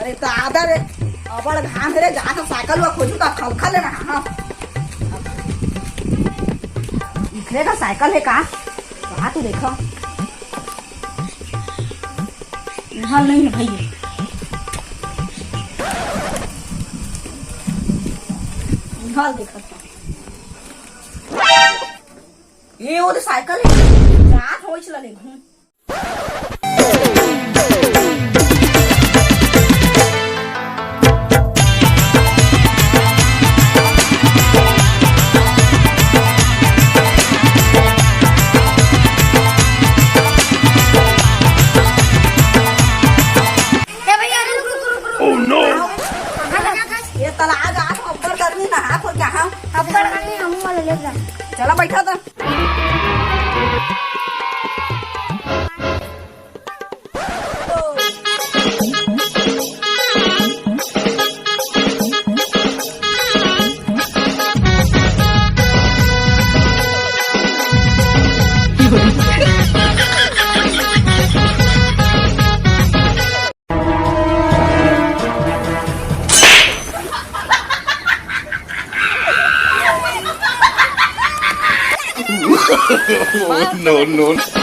अरे दादा रे अबड़ घाम रे जाकर साइकिल हुआ खोजू का खलखा लेना। हाँ इखरे का साइकिल है का कहा तू देखो हाल नहीं है भाई। हाल देखो ये वो साइकिल है रात हो चला ले घूम तलाज आज अब्बर गर्मी ना हाथ और क्या हाँ अब्बर गर्मी हम वाले ले जा चला बैठा था। No, no.